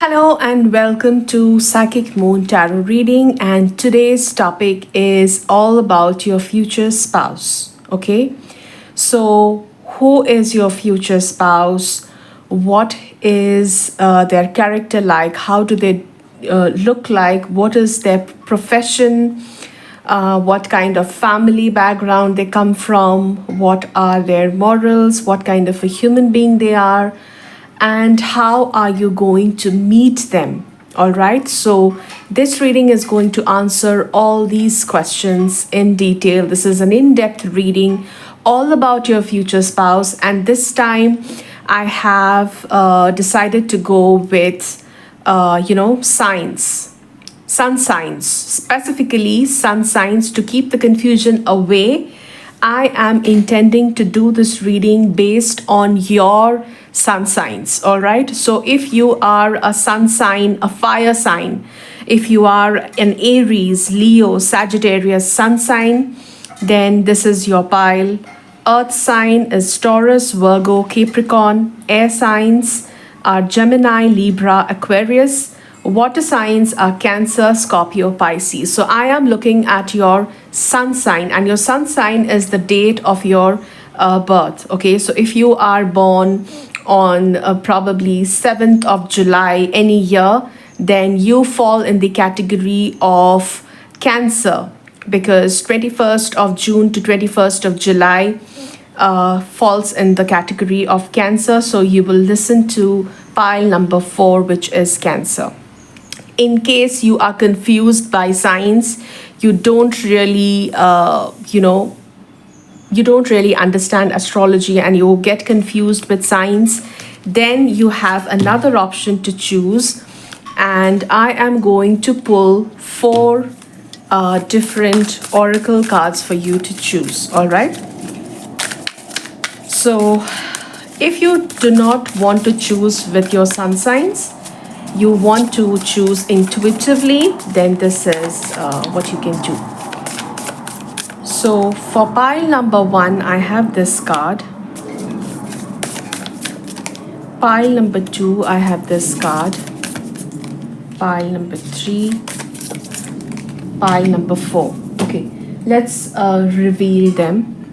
Hello and welcome to Psychic Moon Tarot Reading, and today's topic is all about your future spouse. Okay, so who is your future spouse? What is their character like? How do they look like? What is their profession? What kind of family background they come from? What are their morals? What kind of a human being they are? And how are you going to meet them? All right, so this reading is going to answer all these questions in detail. This is an in-depth reading all about your future spouse, and this time I have decided to go with signs, sun signs, specifically sun signs, to keep the confusion away. I am intending to do this reading based on your sun signs. All right. So if you are a sun sign, a fire sign, if you are an Aries, Leo, Sagittarius sun sign, then this is your pile. Earth sign is Taurus, Virgo, Capricorn. Air signs are Gemini, Libra, Aquarius. Water signs are Cancer, Scorpio, Pisces. So I am looking at your sun sign, and your sun sign is the date of your birth. Okay, so if you are born on probably 7th of July any year, then you fall in the category of Cancer, because 21st of June to 21st of July falls in the category of Cancer. So you will listen to pile number 4, which is Cancer. In case you are confused by signs, you don't really you don't really understand astrology and you get confused with signs, then you have another option to choose. And I am going to pull 4 different oracle cards for you to choose. All right, so if you do not want to choose with your sun signs, you want to choose intuitively, then this is what you can do. So for pile number 1, I have this card. Pile number 2, I have this card. Pile number 3, pile number 4. Okay, let's reveal them.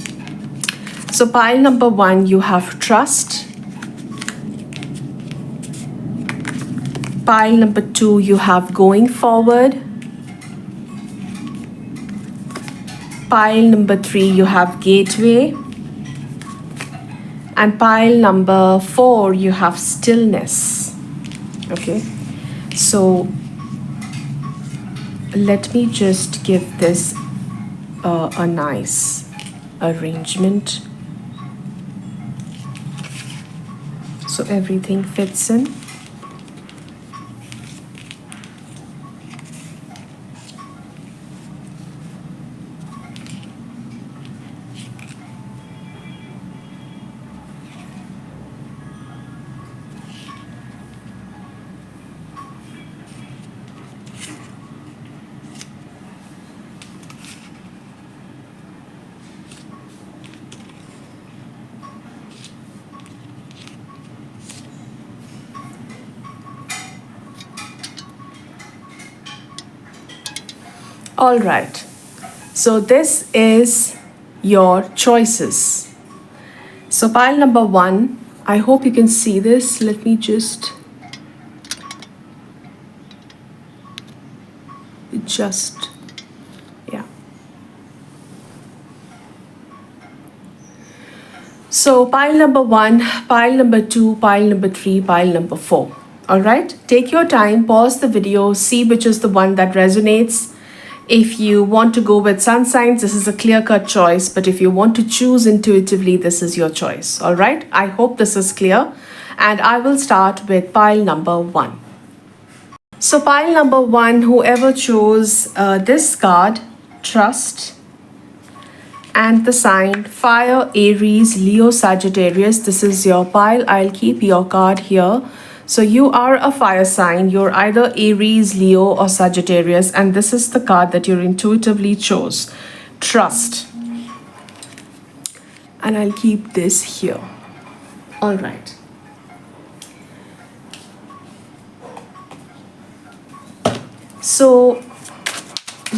So pile number 1, you have trust. Pile number 2, you have going forward. Pile number 3, you have gateway. And pile number 4, you have stillness. Okay, so let me just give this a nice arrangement so everything fits in. All right, so this is your choices. So pile number 1, I hope you can see this. Let me just yeah. So pile number 1, pile number 2, pile number 3, pile number 4. All right, take your time, pause the video, see which is the one that resonates. If you want to go with sun signs, this is a clear-cut choice. But if you want to choose intuitively, this is your choice. All right, I hope this is clear. And I will start with pile number 1. So pile number 1, whoever chose this card, trust, and the sign fire, Aries, Leo, Sagittarius, this is your pile. I'll keep your card here. So you are a fire sign. You're either Aries, Leo, or Sagittarius. And this is the card that you intuitively chose. Trust. And I'll keep this here. All right. So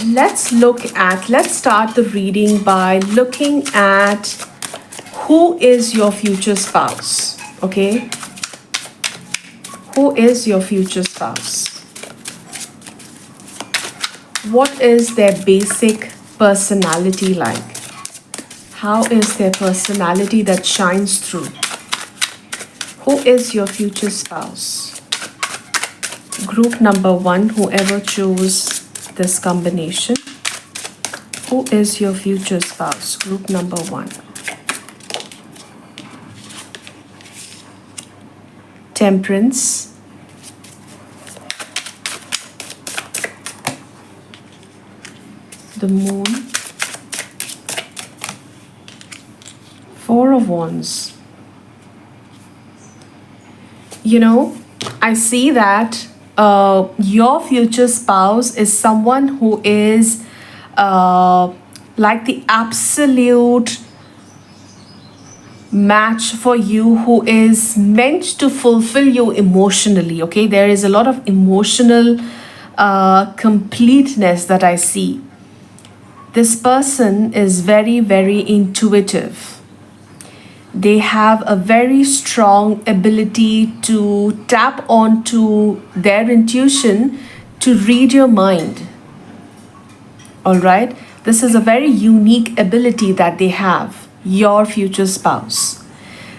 let's start the reading by looking at who is your future spouse. Okay, who is your future spouse? What is their basic personality like? How is their personality that shines through? Who is your future spouse? Group number 1, whoever chose this combination. Who is your future spouse? Group number 1. Temperance. The Moon. 4 of Wands. You know, I see that your future spouse is someone who is like the absolute match for you, who is meant to fulfill you emotionally. Okay, there is a lot of emotional completeness that I see. This person is very, very intuitive. They have a very strong ability to tap onto their intuition to read your mind. All right? This is a very unique ability that they have, your future spouse.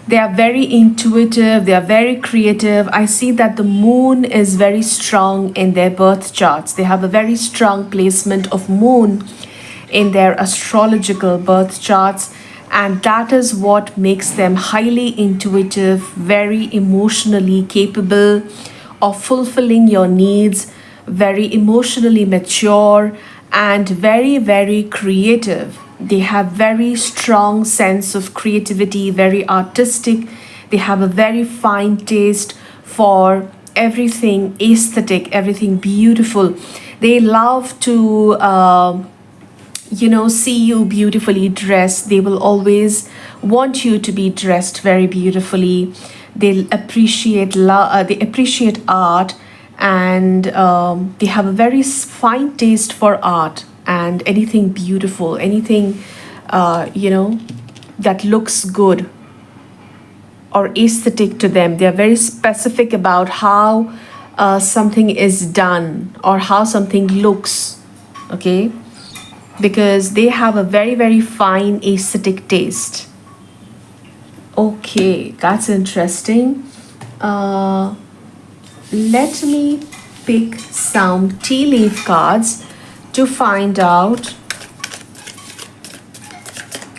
They are very intuitive, they are very creative. I see that the moon is very strong in their birth charts. They have a very strong placement of moon in their astrological birth charts. And that is what makes them highly intuitive, very emotionally capable of fulfilling your needs, very emotionally mature, and very, very creative. They have very strong sense of creativity, very artistic. They have a very fine taste for everything aesthetic, everything beautiful. They love to see you beautifully dressed. They will always want you to be dressed very beautifully. They appreciate art, and they have a very fine taste for art and anything beautiful, anything that looks good or aesthetic to them. They are very specific about how something is done or how something looks. Okay, because they have a very, very fine aesthetic taste. Okay, that's interesting. Let me pick some tea leaf cards to find out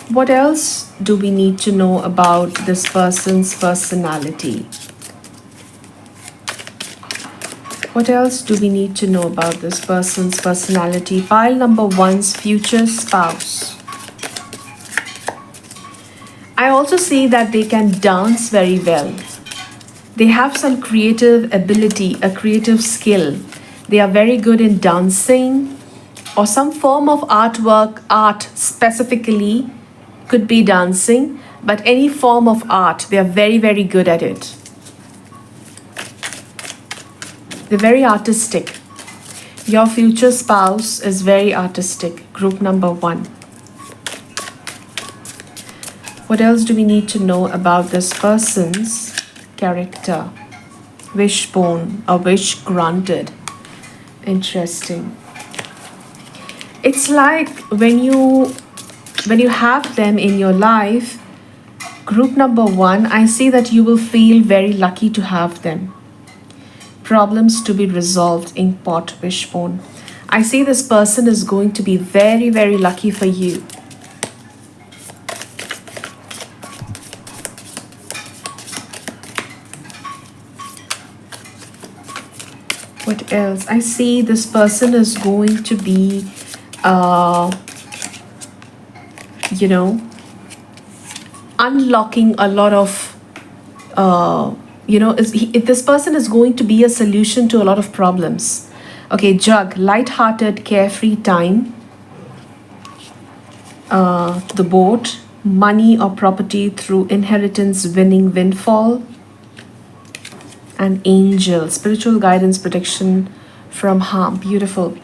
what else do we need to know about this person's personality. What else do we need to know about this person's personality? Pile number 1's future spouse. I also see that they can dance very well. They have some creative ability, a creative skill. They are very good in dancing or some form of artwork. Art specifically could be dancing, but any form of art, they are very, very good at it. They're very artistic. Your future spouse is very artistic. Group number 1. What else do we need to know about this person's character? Wishbone, a wish granted. Interesting. It's like when you have them in your life, group number 1, I see that you will feel very lucky to have them. Problems to be resolved in pot wishbone. I see this person is going to be very, very lucky for you. What else? I see this person is going to be, unlocking a lot of this person is going to be a solution to a lot of problems. Okay, Jug, light-hearted, carefree time. The boat, money or property through inheritance, winning, windfall. And angel, spiritual guidance, protection from harm. Beautiful.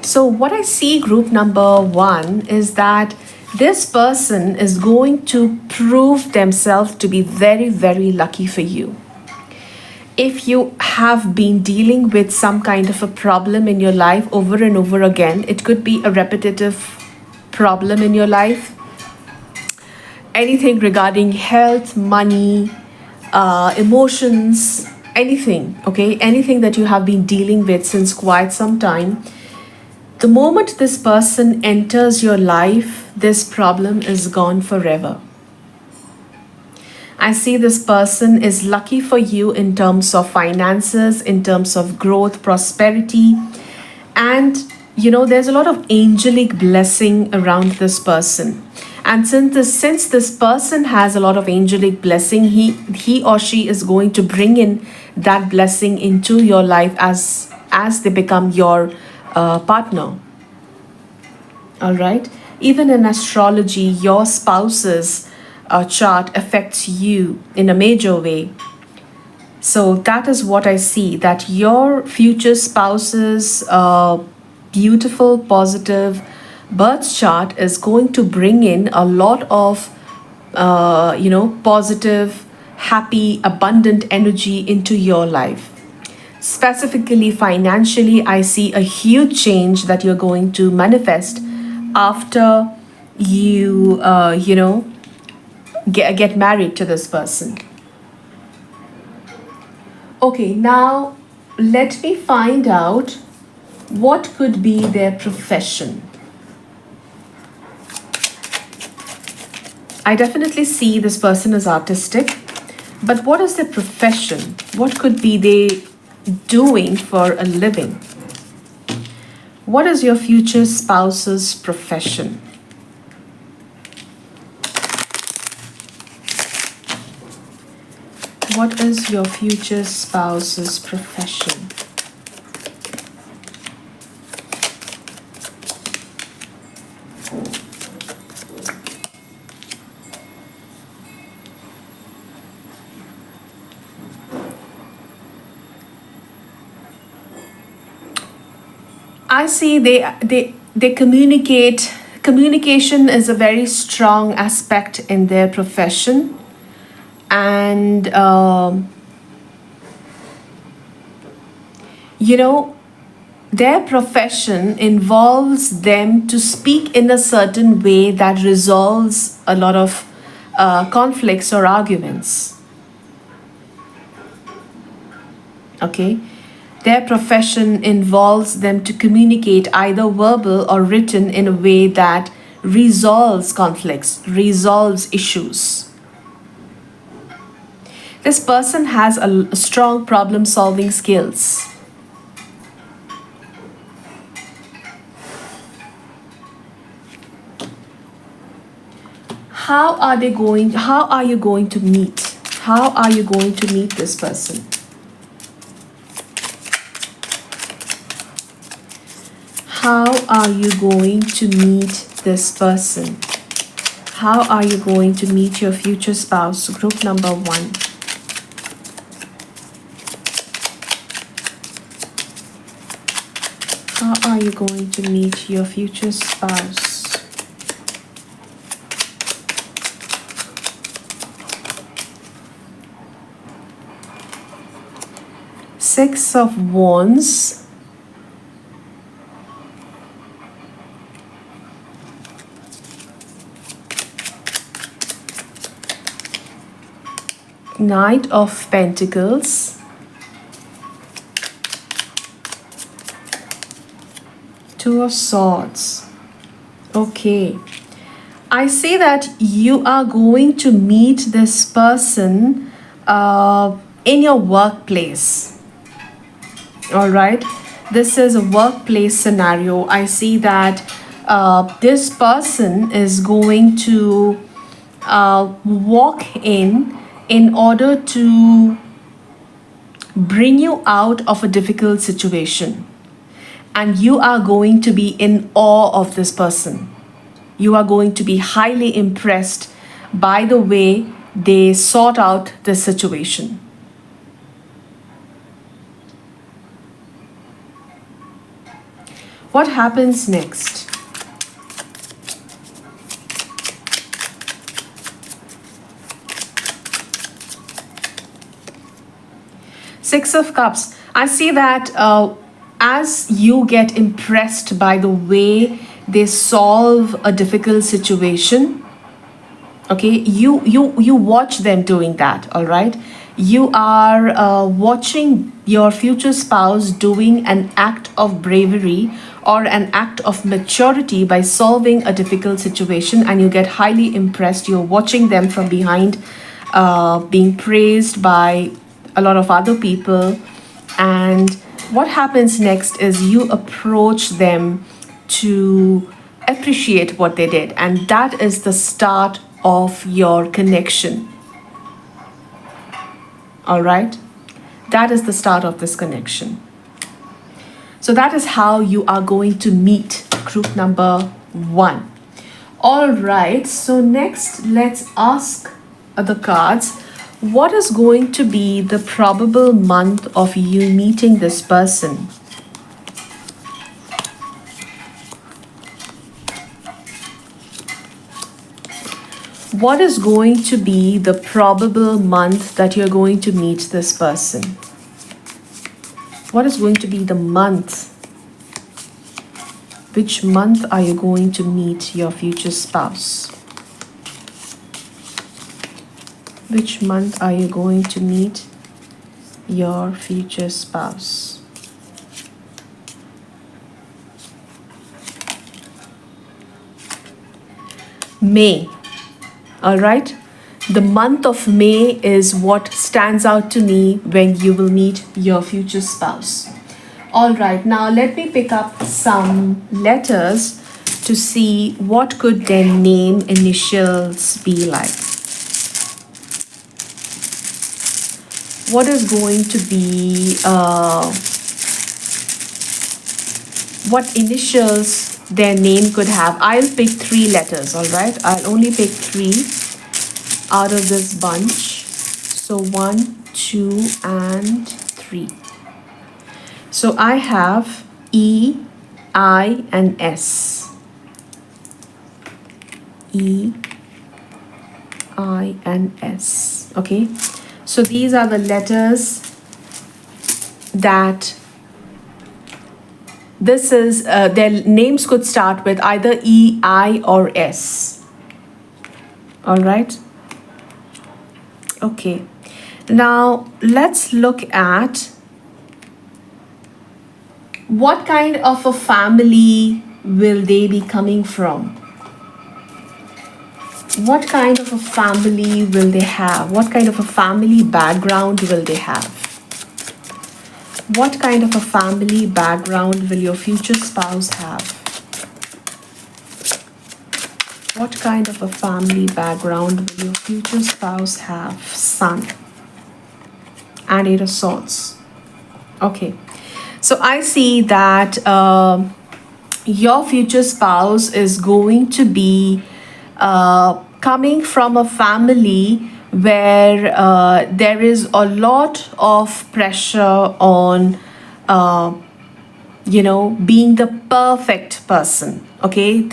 So, what I see, group number one, is that this person is going to prove themselves to be very, very lucky for you. If you have been dealing with some kind of a problem in your life over and over again, it could be a repetitive problem in your life, anything regarding health, money, emotions, anything, okay, anything that you have been dealing with since quite some time. The moment this person enters your life, this problem is gone forever. I see this person is lucky for you in terms of finances, in terms of growth, prosperity, and there's a lot of angelic blessing around this person. And since this person has a lot of angelic blessing, he or she is going to bring in that blessing into your life as they become your partner. All right. Even in astrology, your spouse's chart affects you in a major way. So that is what I see, that your future spouse's beautiful, positive birth chart is going to bring in a lot of, positive, happy, abundant energy into your life. Specifically, financially, I see a huge change that you're going to manifest after you, get married to this person. Okay, now let me find out what could be their profession. I definitely see this person as artistic, but what is their profession? What could be they doing for a living? What is your future spouse's profession? What is your future spouse's profession? I see they communicate. Communication is a very strong aspect in their profession, and their profession involves them to speak in a certain way that resolves a lot of conflicts or arguments. Okay. Their profession involves them to communicate either verbal or written in a way that resolves conflicts, resolves issues. This person has a strong problem solving skills. How are you going to meet? How are you going to meet this person? How are you going to meet this person? How are you going to meet your future spouse? Group number one. How are you going to meet your future spouse? Six of Wands. Knight of Pentacles. Two of Swords. Okay. I say that you are going to meet this person in your workplace. All right. This is a workplace scenario. I see that this person is going to walk in order to bring you out of a difficult situation. And you are going to be in awe of this person. You are going to be highly impressed by the way they sort out the situation. What happens next? Six of Cups. I see that as you get impressed by the way they solve a difficult situation, okay, you watch them doing that, all right? You are watching your future spouse doing an act of bravery or an act of maturity by solving a difficult situation, and you get highly impressed. You're watching them from behind, being praised by a lot of other people. And what happens next is you approach them to appreciate what they did, and that is the start of your connection. All right, that is the start of this connection. So that is how you are going to meet group number 1. All right, so next let's ask the cards, what is going to be the probable month of you meeting this person? What is going to be the probable month that you're going to meet this person? What is going to be the month? Which month are you going to meet your future spouse? Which month are you going to meet your future spouse? May. All right. The month of May is what stands out to me when you will meet your future spouse. All right. Now let me pick up some letters to see what could their name initials be like. What is going to be, what initials their name could have? I'll pick 3 letters, all right? I'll only pick 3 out of this bunch. So 1, 2, and 3. So I have E, I, and S. E, I, and S. Okay. So these are the letters that this is, their names could start with either E, I, or S. All right. Okay. Now let's look at what kind of a family will they be coming from? What kind of a family will they have? What kind of a family background will they have? What kind of a family background will your future spouse have? What kind of a family background will your future spouse have? Sun and 8 of Swords. Okay. So I see that your future spouse is going to be coming from a family where there is a lot of pressure on, being the perfect person. Okay,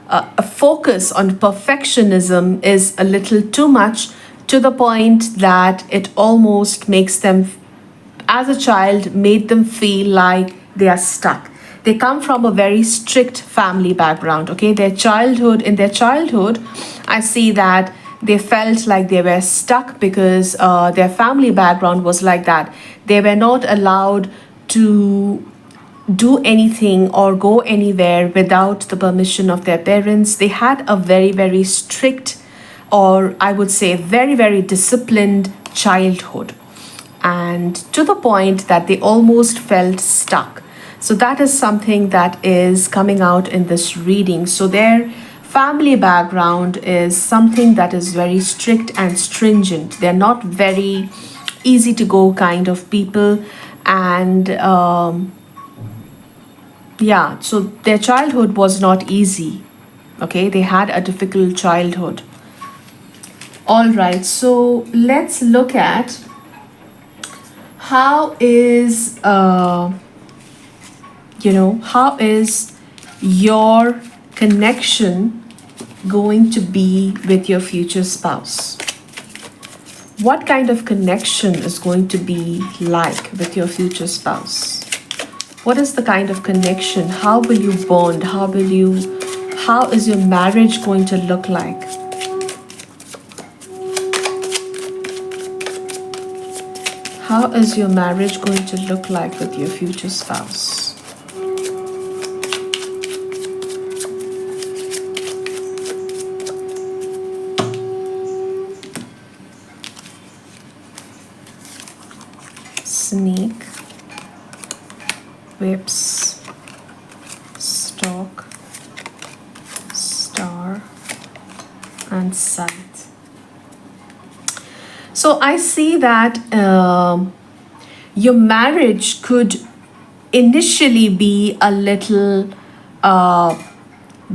a focus on perfectionism is a little too much, to the point that it almost makes them, as a child, made them feel like they are stuck. They come from a very strict family background. Okay, in their childhood, I see that they felt like they were stuck because their family background was like that. They were not allowed to do anything or go anywhere without the permission of their parents. They had a very, very strict, or I would say very, very disciplined childhood, and to the point that they almost felt stuck. So that is something that is coming out in this reading. So their family background is something that is very strict and stringent. They're not very easy to go kind of people. And so their childhood was not easy. Okay, they had a difficult childhood. All right, so let's look at how is how is your connection going to be with your future spouse? What kind of connection is going to be like with your future spouse? What is the kind of connection? How will you bond? How is your marriage going to look like? How is your marriage going to look like with your future spouse? Snake, whips, stalk, star, and sight. So I see that your marriage could initially be a little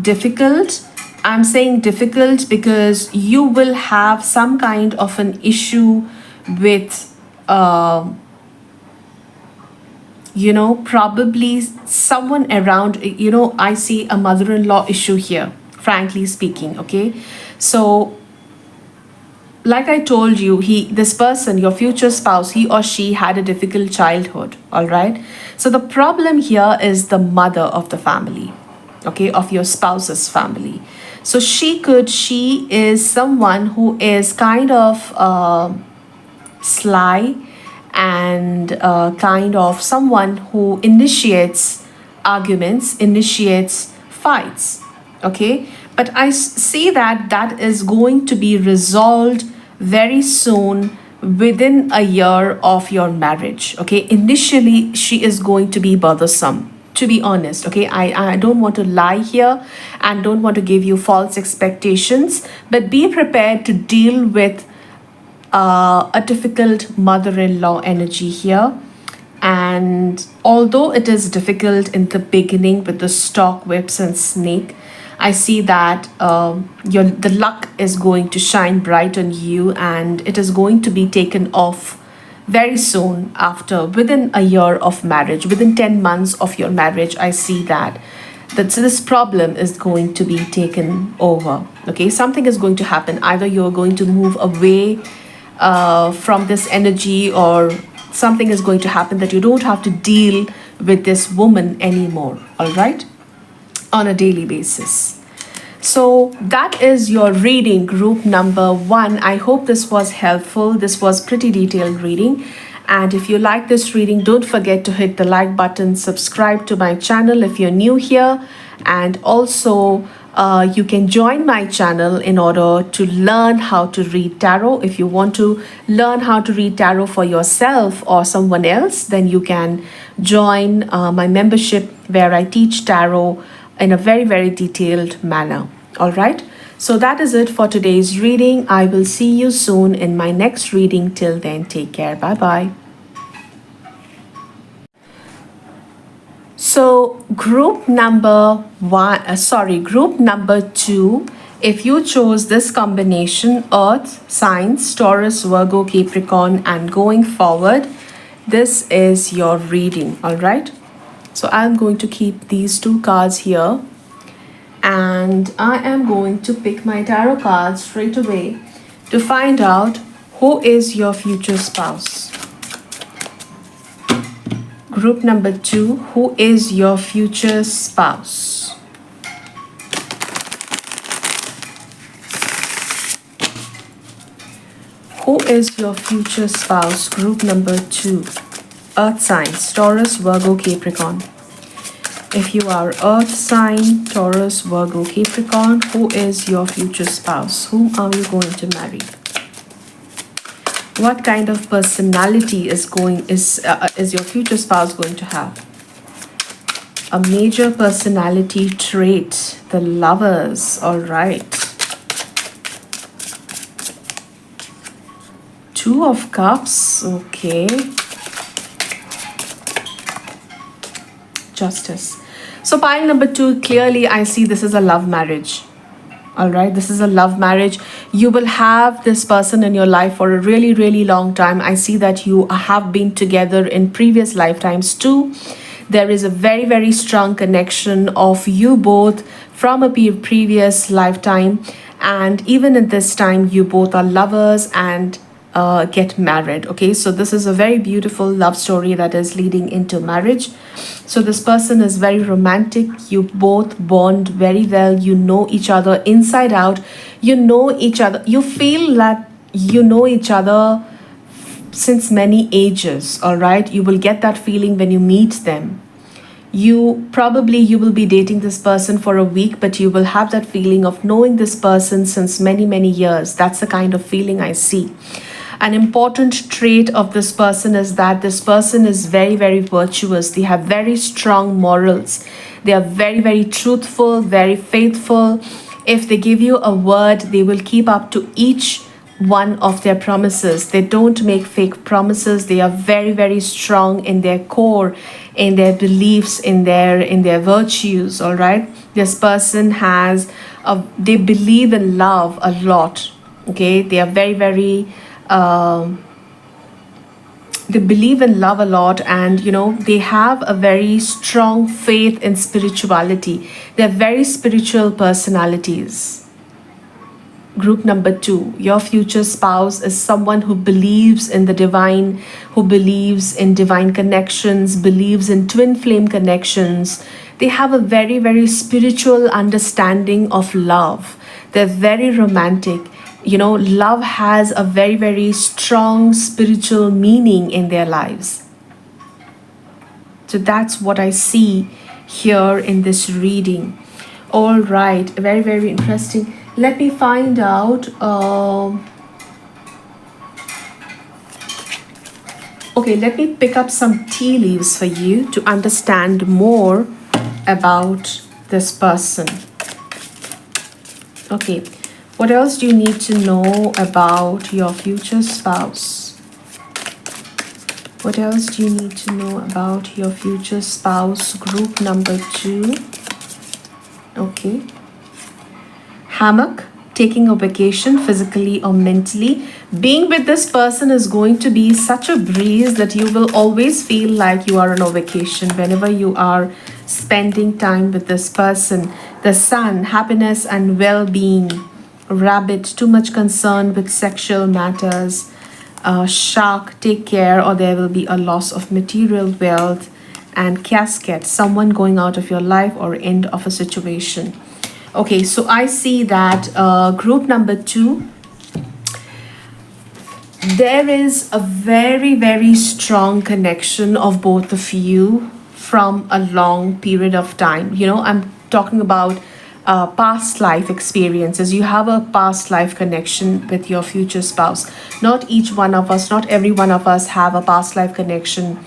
difficult. I'm saying difficult because you will have some kind of an issue with probably someone around. I see a mother-in-law issue here, frankly speaking. Okay, so like I told you, this person, your future spouse, he or she had a difficult childhood. All right, so the problem here is the mother of the family, okay, of your spouse's family. So she is someone who is kind of sly, and kind of someone who initiates arguments, initiates fights. Okay, but I see that is going to be resolved very soon, within a year of your marriage. Okay, initially she is going to be bothersome, to be honest. Okay, I don't want to lie here and don't want to give you false expectations, but be prepared to deal with a difficult mother-in-law energy here. And although it is difficult in the beginning with the stock, whips, and snake, I see that the luck is going to shine bright on you, and it is going to be taken off very soon, within a year of marriage, within 10 months of your marriage. I see that this problem is going to be taken over. Okay, something is going to happen. Either you're going to move away from this energy, or something is going to happen that you don't have to deal with this woman anymore. All right, on a daily basis. So that is your reading, group number 1. I hope this was helpful. This was pretty detailed reading. And if you like this reading, don't forget to hit the like button, subscribe to my channel if you're new here, and also you can join my channel in order to learn how to read tarot. If you want to learn how to read tarot for yourself or someone else, then you can join my membership, where I teach tarot in a very, very detailed manner. All right. So that is it for today's reading. I will see you soon in my next reading. Till then, take care. Bye-bye. So group number 2, if you chose this combination, Earth signs, Taurus, Virgo, Capricorn, and going forward, this is your reading. All right. So I'm going to keep these 2 cards here, and I am going to pick my tarot cards straight away to find out who is your future spouse. Group number 2, who is your future spouse? Who is your future spouse? Group number 2, Earth signs, Taurus, Virgo, Capricorn. If you are Earth sign, Taurus, Virgo, Capricorn, who is your future spouse? Whom are you going to marry? What kind of personality is your future spouse going to have? A major personality trait, the Lovers. All right. 2 of Cups. Okay. Justice. So pile number 2, clearly I see this is a love marriage. All right, this is a love marriage. You will have this person in your life for a really, really long time. I see that you have been together in previous lifetimes too. There is a very, very strong connection of you both from a previous lifetime. And even at this time, you both are lovers and get married. Okay, so this is a very beautiful love story that is leading into marriage. So this person is very romantic. You both bond very well. You know each other inside out. You know each other. You feel that you know each other since many ages. All right, you will get that feeling when you meet them. You will be dating this person for a week, but you will have that feeling of knowing this person since many, many years. That's the kind of feeling I see. An important trait of this person is that this person is very, very virtuous. They have very strong morals. They are very, very truthful, very faithful. If they give you a word, they will keep up to each one of their promises. They don't make fake promises. They are very, very strong in their core, in their beliefs, in their virtues. All right, this person they believe in love a lot. Okay, they are very, very they believe in love a lot, and they have a very strong faith in spirituality. They're very spiritual personalities. Group number 2, your future spouse is someone who believes in the divine, who believes in divine connections, believes in twin flame connections. They have a very, very spiritual understanding of love. They're very romantic. Love has a very, very strong spiritual meaning in their lives. So that's what I see here in this reading. All right, very, very interesting. Let me find out. Okay, let me pick up some tea leaves for you to understand more about this person. Okay, what else do you need to know about your future spouse? What else do you need to know about your future spouse? Group number 2. Okay. Hammock, taking a vacation physically or mentally. Being with this person is going to be such a breeze that you will always feel like you are on a vacation whenever you are spending time with this person. The sun, happiness and well-being. Rabbit, too much concern with sexual matters. Shark, take care or there will be a loss of material wealth. And casket, someone going out of your life or end of a situation. Okay, so I see that group number 2, there is a very, very strong connection of both of you from a long period of time. I'm talking about past life experiences. You have a past life connection with your future spouse. Not each one of us, not every one of us have a past life connection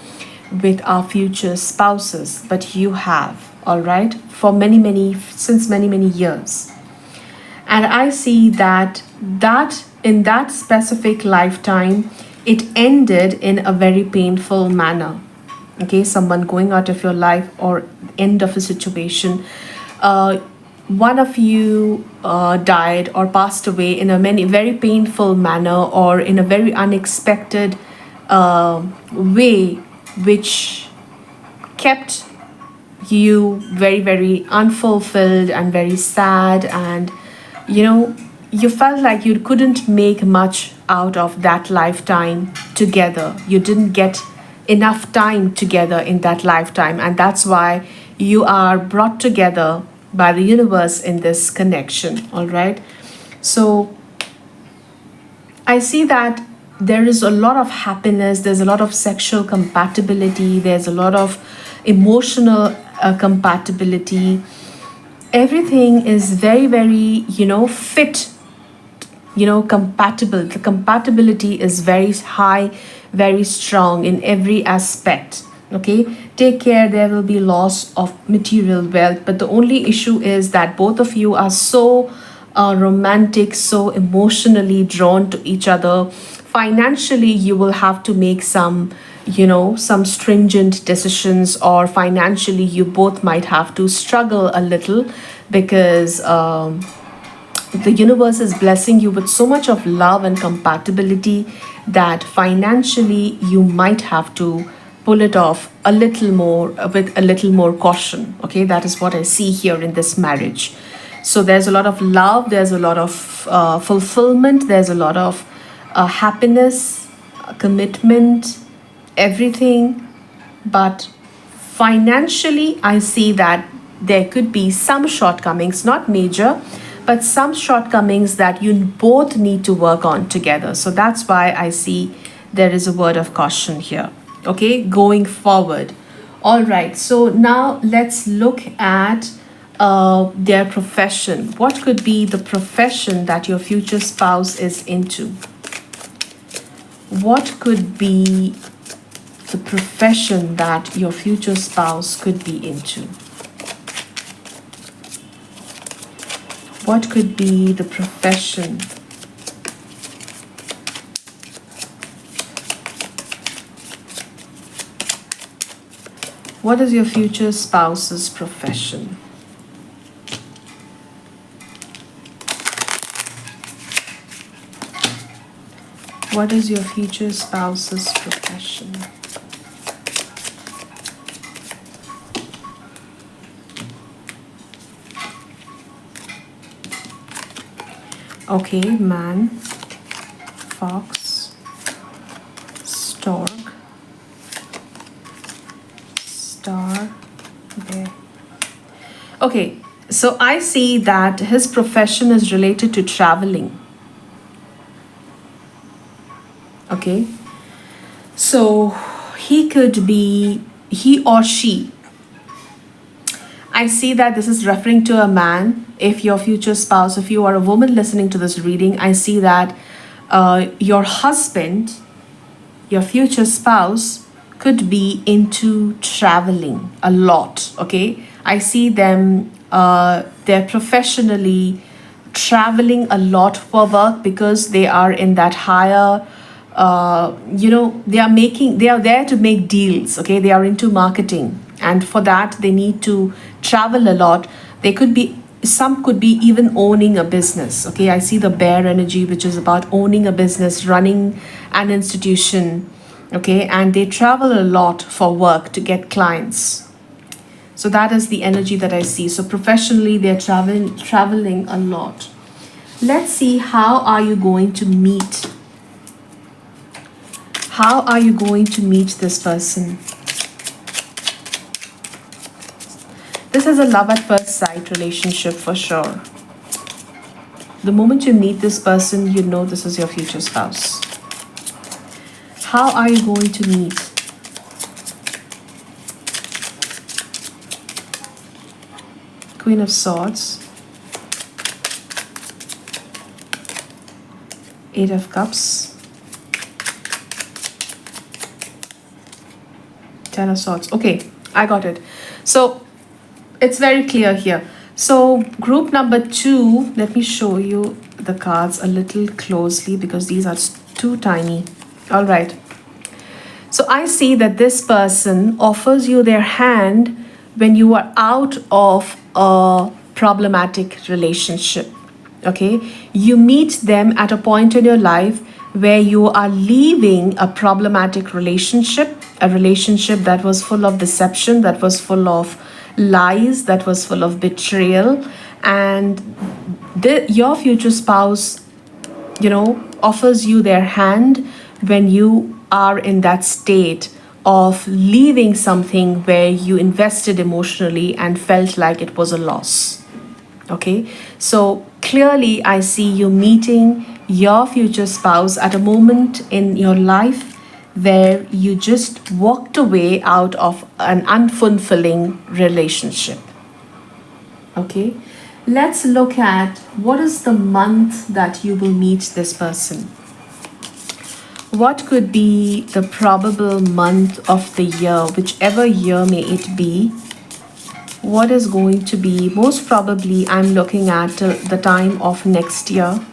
with our future spouses, but you have. All right, for since many years. And I see that in that specific lifetime, it ended in a very painful manner. Okay, someone going out of your life or end of a situation. One of you died or passed away in a very painful manner or in a very unexpected way, which kept you very, very unfulfilled and very sad, and you felt like you couldn't make much out of that lifetime together. You didn't get enough time together in that lifetime, and that's why you are brought together by the universe in this connection. All right, so I see that there is a lot of happiness, there's a lot of sexual compatibility, there's a lot of emotional compatibility. Everything is very, very fit, compatible. The compatibility is very high, very strong in every aspect. Okay, take care, there will be loss of material wealth, but the only issue is that both of you are so romantic, so emotionally drawn to each other. Financially, you will have to make some stringent decisions, or financially you both might have to struggle a little, because the universe is blessing you with so much of love and compatibility that financially you might have to pull it off a little more with a little more caution. Okay, that is what I see here in this marriage. So there's a lot of love, there's a lot of fulfillment, there's a lot of happiness, commitment, everything. But financially, I see that there could be some shortcomings, not major, but some shortcomings that you both need to work on together. So that's why I see there is a word of caution here. Okay, going forward. All right, so now let's look at their profession. What could be the profession that your future spouse is into? What could be the profession that your future spouse could be into? What could be the profession? What is your future spouse's profession? What is your future spouse's profession? Okay, man, fox, stork, star, bear. Okay, so I see that his profession is related to traveling. Okay, so he or she. I see that this is referring to a man. If your future spouse, if you are a woman listening to this reading, I see that your husband, your future spouse, could be into traveling a lot. Okay, I see them, they're professionally traveling a lot for work because they are in that higher, they are there to make deals. Okay, they are into marketing, and for that they need to travel a lot. Some could be even owning a business. Okay, I see the bear energy, which is about owning a business, running an institution. Okay, and they travel a lot for work to get clients. So that is the energy that I see. So professionally, they're traveling a lot. Let's see, how are you going to meet? How are you going to meet this person? This is a love at first sight relationship for sure. The moment you meet this person, you know this is your future spouse. How are you going to meet? Queen of Swords, Eight of Cups, Ten of Swords. Okay, I got it. So it's very clear here. So group number 2, let me show you the cards a little closely because these are too tiny. All right. So I see that this person offers you their hand when you are out of a problematic relationship. Okay, you meet them at a point in your life where you are leaving a problematic relationship, a relationship that was full of deception, that was full of lies, that was full of betrayal, and your future spouse, offers you their hand when you are in that state of leaving something where you invested emotionally and felt like it was a loss. Okay, so clearly I see you meeting your future spouse at a moment in your life where you just walked away out of an unfulfilling relationship. Okay, let's look at what is the month that you will meet this person. What could be the probable month of the year, whichever year may it be? What is going to be, most probably I'm looking at the time of next year.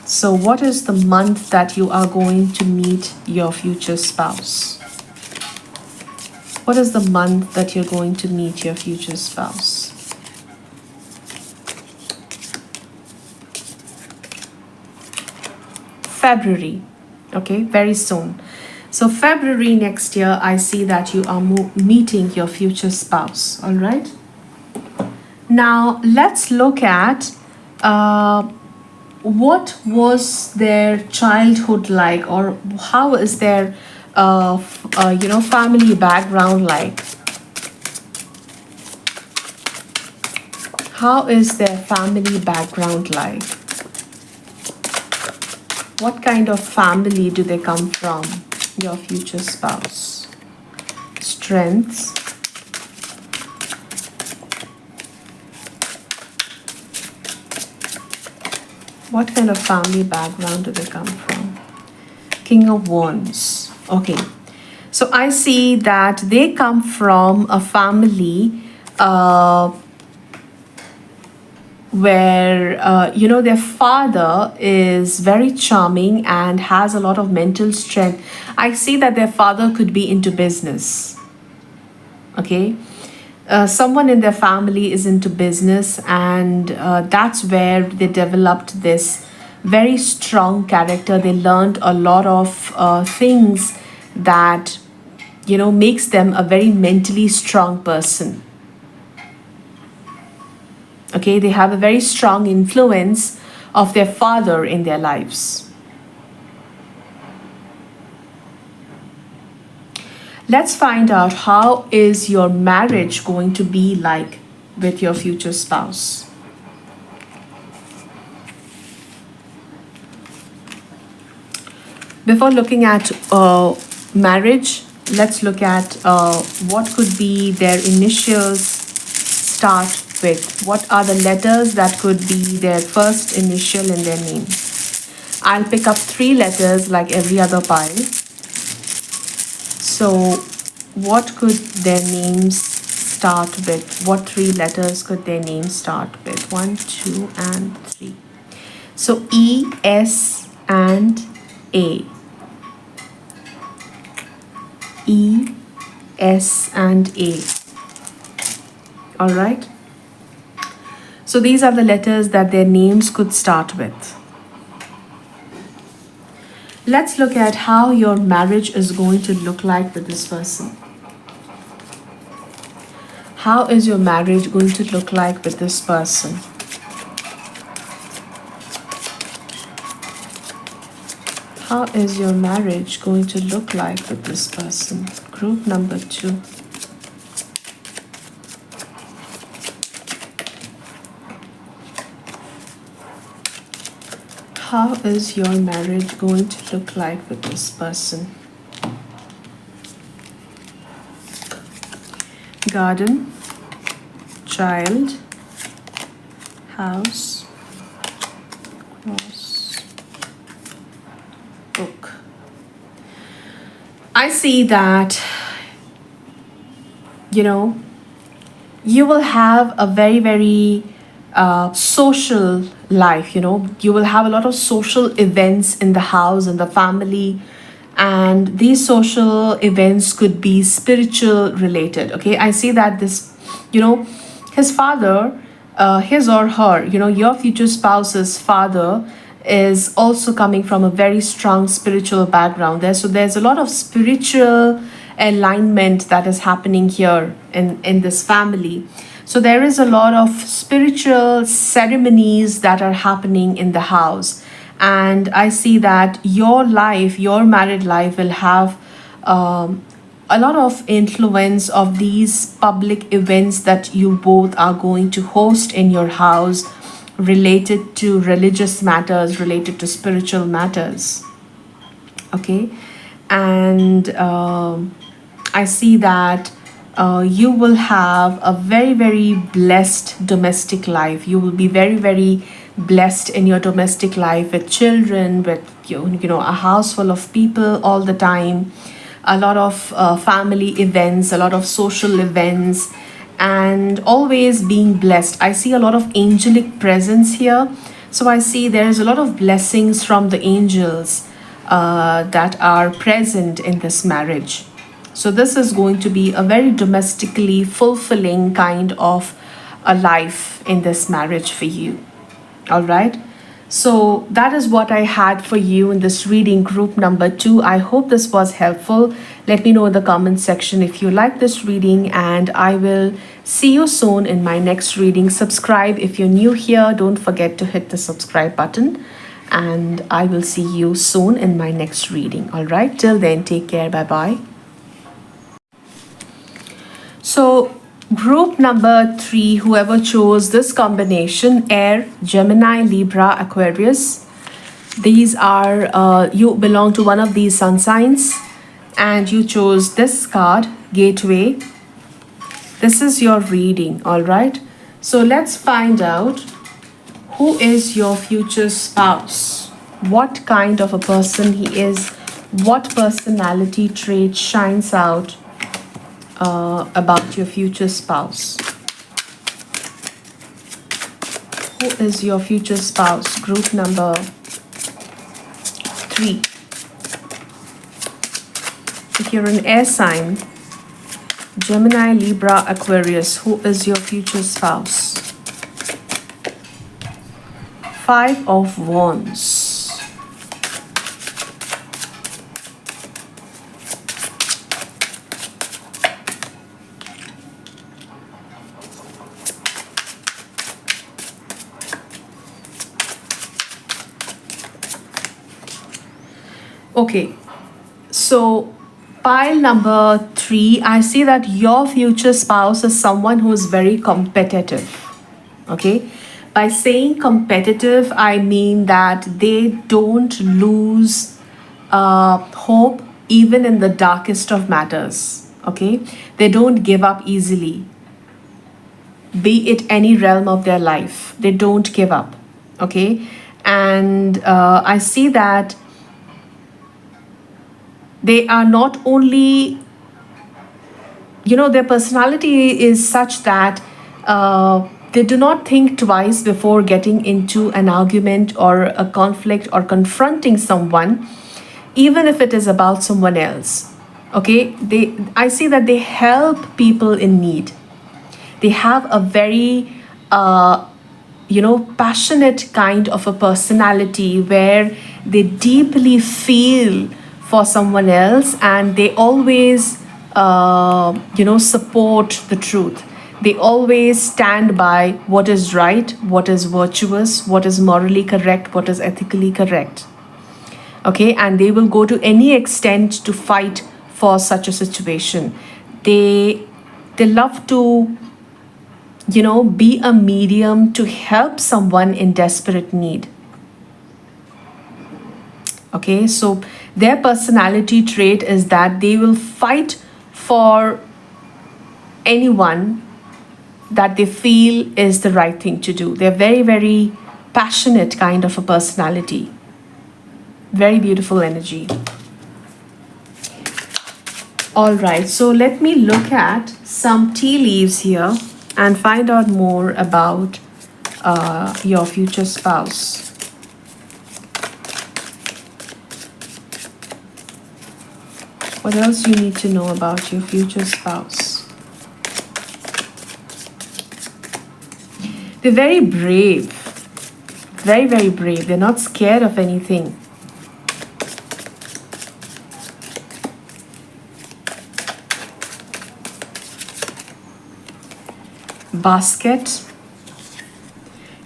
So what is the month that you are going to meet your future spouse? What is the month that you're going to meet your future spouse? February. Okay, very soon. So February next year, I see that you are meeting your future spouse. All right. Now let's look at what was their childhood like, or how is their family background like. How is their family background like? What kind of family do they come from, your future spouse? Strengths. What kind of family background do they come from? King of Wands. Okay. So I see that they come from a family where their father is very charming and has a lot of mental strength. I see that their father could be into business. Okay. Someone in their family is into business, and that's where they developed this very strong character. They learned a lot of things that makes them a very mentally strong person. Okay, they have a very strong influence of their father in their lives. Let's find out how is your marriage going to be like with your future spouse. Before looking at marriage, let's look at what could be their initials start with. What are the letters that could be their first initial in their name? I'll pick up 3 letters like every other pile. So what could their names start with? What 3 letters could their names start with? 1, 2, and 3. So E, S, and A. E, S, and A. All right. So these are the letters that their names could start with. Let's look at how your marriage is going to look like with this person. How is your marriage going to look like with this person? How is your marriage going to look like with this person? Group number 2. How is your marriage going to look like with this person? Garden, child, house, cross, book. I see that, you will have a very, very social life. You will have a lot of social events in the house and the family, and these social events could be spiritual related. Okay, I see that this, his father, his or her, your future spouse's father is also coming from a very strong spiritual background there. So there's a lot of spiritual alignment that is happening here in this family. So there is a lot of spiritual ceremonies that are happening in the house. And I see that your life, your married life, will have a lot of influence of these public events that you both are going to host in your house, related to religious matters, related to spiritual matters. Okay. And I see that you will have a very, very blessed domestic life. You will be very, very blessed in your domestic life with children, with a house full of people all the time, a lot of family events, a lot of social events, and always being blessed. I see a lot of angelic presence here. So I see there is a lot of blessings from the angels that are present in this marriage. So this is going to be a very domestically fulfilling kind of a life in this marriage for you. All right. So that is what I had for you in this reading group number 2. I hope this was helpful. Let me know in the comment section if you like this reading, and I will see you soon in my next reading. Subscribe if you're new here. Don't forget to hit the subscribe button, and I will see you soon in my next reading. All right, till then, take care. Bye bye. So group number 3, whoever chose this combination, Air, Gemini, Libra, Aquarius. These are, you belong to one of these sun signs and you chose this card, Gateway. This is your reading, all right? So let's find out who is your future spouse. What kind of a person he is, what personality trait shines out about your future spouse. Who is your future spouse? Group number 3. If you're an air sign, Gemini, Libra, Aquarius, who is your future spouse? 5 of Wands. Okay, so pile number 3, I see that your future spouse is someone who is very competitive. Okay, by saying competitive, I mean that they don't lose hope even in the darkest of matters. Okay, they don't give up easily, be it any realm of their life. They don't give up. Okay, and I see that they are not only, their personality is such that they do not think twice before getting into an argument or a conflict or confronting someone, even if it is about someone else. Okay, I see that they help people in need. They have a very passionate kind of a personality where they deeply feel for someone else, and they always support the truth. They always stand by what is right, what is virtuous, what is morally correct, what is ethically correct. Okay, and they will go to any extent to fight for such a situation. They love to be a medium to help someone in desperate need. Okay, so their personality trait is that they will fight for anyone that they feel is the right thing to do. They're very, very passionate kind of a personality. Very beautiful energy. All right, so let me look at some tea leaves here and find out more about your future spouse. What else you need to know about your future spouse? They're very brave. Very, very brave. They're not scared of anything. Basket.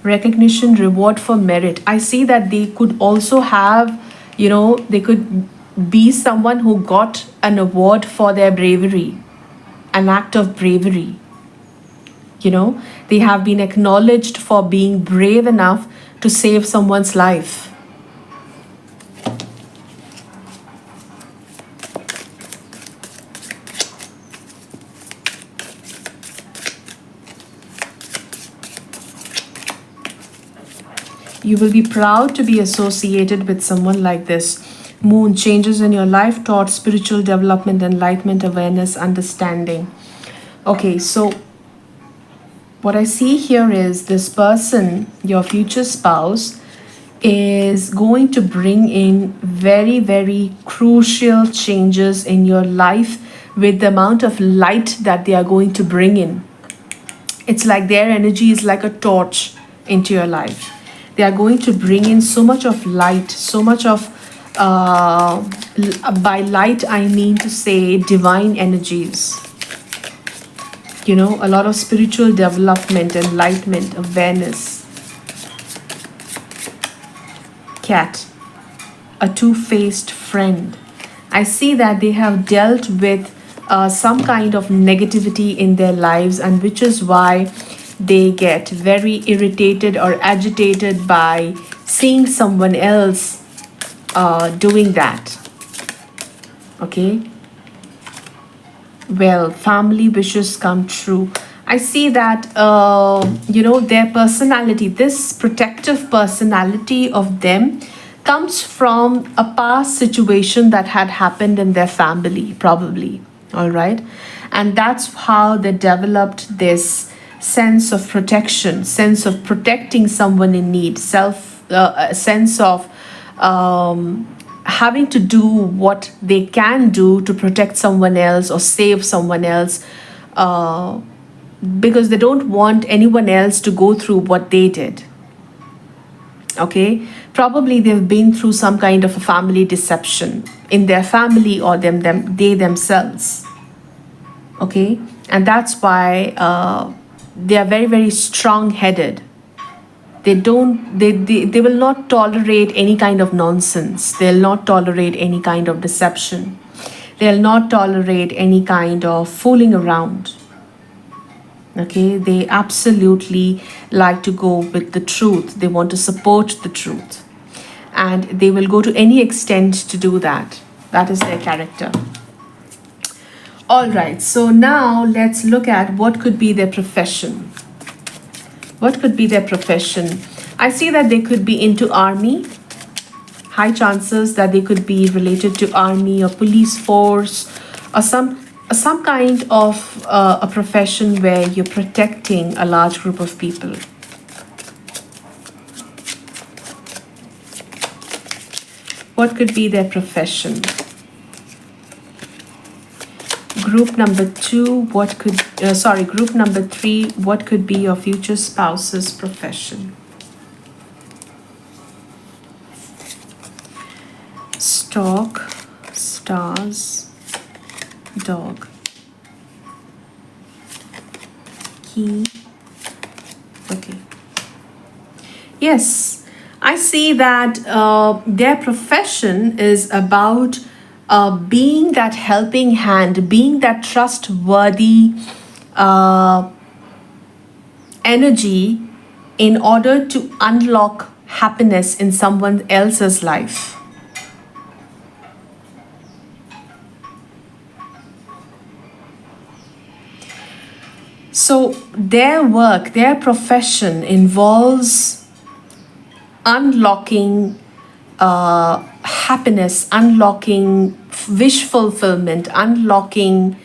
Recognition, reward for merit. I see that they could also have, they could be someone who got an award for their bravery, an act of bravery. They have been acknowledged for being brave enough to save someone's life. You will be proud to be associated with someone like this. Moon, changes in your life toward spiritual development, enlightenment, awareness, understanding. Okay, so what I see here is this person, your future spouse, is going to bring in very, very crucial changes in your life with the amount of light that they are going to bring in. It's like their energy is like a torch into your life. They are going to bring in so much of light, so much of, by light, I mean to say divine energies. A lot of spiritual development, enlightenment, awareness. Cat, a two-faced friend. I see that they have dealt with some kind of negativity in their lives, and which is why they get very irritated or agitated by seeing someone else doing that. Okay. Well, family wishes come true. I see that, their personality, this protective personality of them comes from a past situation that had happened in their family, probably. All right. And that's how they developed this sense of protection, sense of protecting someone in need, a sense of having to do what they can do to protect someone else or save someone else, because they don't want anyone else to go through what they did. Okay, probably they've been through some kind of a family deception in their family or they themselves. Okay, and that's why they are very, very strong-headed. They will not tolerate any kind of nonsense. They'll not tolerate any kind of deception. They'll not tolerate any kind of fooling around. Okay, they absolutely like to go with the truth. They want to support the truth, and they will go to any extent to do that. That is their character. All right, so now let's look at what could be their profession. What could be their profession? I see that they could be into army. High chances that they could be related to army or police force, or some kind of a profession where you're protecting a large group of people. What could be their profession? Group number 2, group number 3, what could be your future spouse's profession? Stork, stars, dog. Key. Okay. Yes, I see that their profession is about being that helping hand, being that trustworthy energy in order to unlock happiness in someone else's life. So their work, their profession involves unlocking happiness, unlocking wish fulfillment, unlocking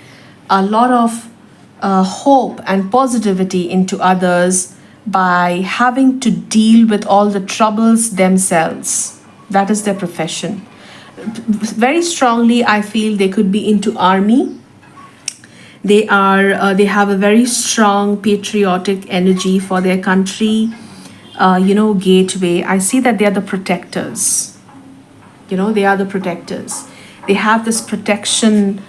a lot of hope and positivity into others by having to deal with all the troubles themselves. That is their profession. Very strongly, I feel they could be into army. They have a very strong patriotic energy for their country. Gateway. I see that they are the protectors. They are the protectors. They have this protection,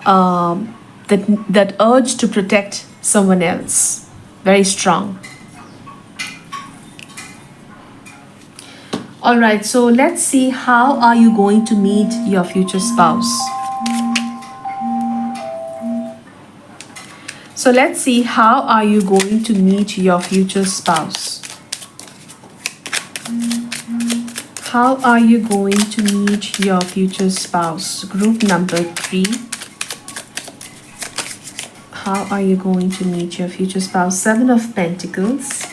that urge to protect someone else. Very strong. All right, so let's see, how are you going to meet your future spouse? So let's see, how are you going to meet your future spouse? How are you going to meet your future spouse? Group number 3. How are you going to meet your future spouse? 7 of Pentacles.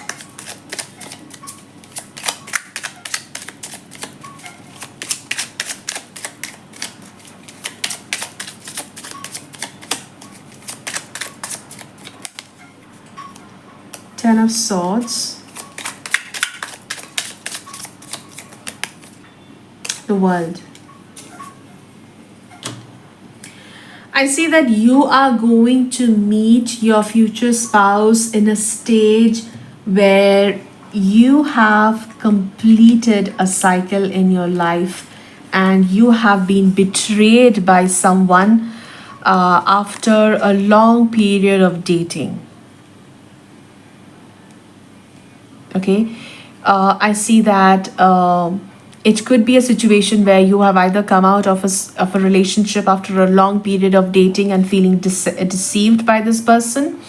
Ten of Swords. The World. I see that you are going to meet your future spouse in a stage where you have completed a cycle in your life and you have been betrayed by someone after a long period of dating. Okay, I see that it could be a situation where you have either come out of of a relationship after a long period of dating and feeling deceived by this person,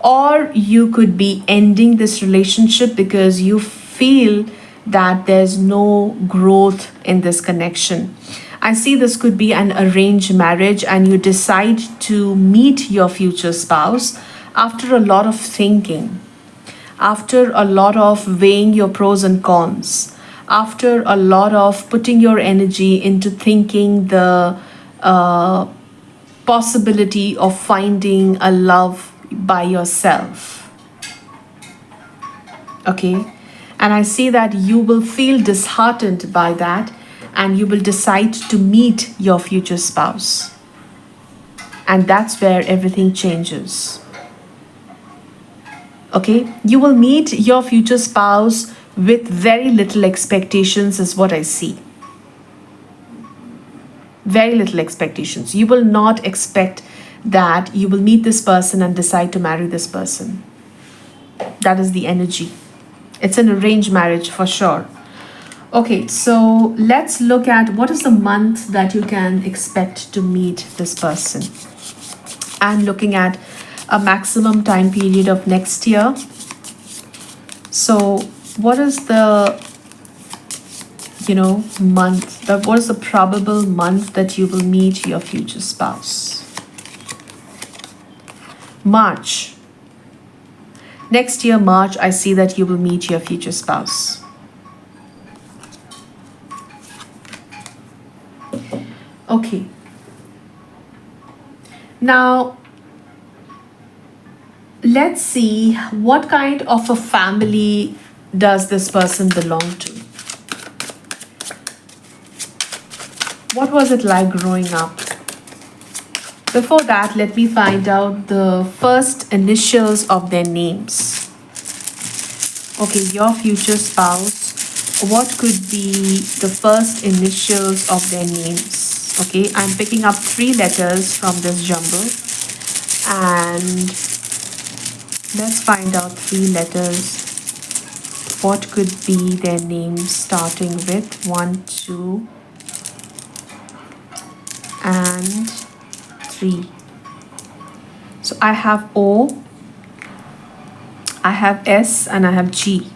or you could be ending this relationship because you feel that there's no growth in this connection. I see this could be an arranged marriage and you decide to meet your future spouse after a lot of thinking, after a lot of weighing your pros and cons, after a lot of putting your energy into thinking the uh, possibility of finding a love by yourself. Okay, and I see that you will feel disheartened by that and you will decide to meet your future spouse, and that's where everything changes. Okay, you will meet your future spouse with very little expectations is what I see. Very little expectations. You will not expect that you will meet this person and decide to marry this person. That is the energy. It's an arranged marriage for sure. Okay, so let's look at what is the month that you can expect to meet this person. I'm looking at a maximum time period of next year. So what is the month, what is the probable month that you will meet your future spouse? March. Next year, March, I see that you will meet your future spouse. Okay. Now, let's see what kind of a family does this person belong to. What was it like growing up? Before that, let me find out the first initials of their names. Okay, your future spouse, what could be the first initials of their names? Okay, I'm picking up 3 letters from this jumble and let's find out 3 letters. What could be their names starting with 1, 2, and 3. So I have O, I have S, and I have G.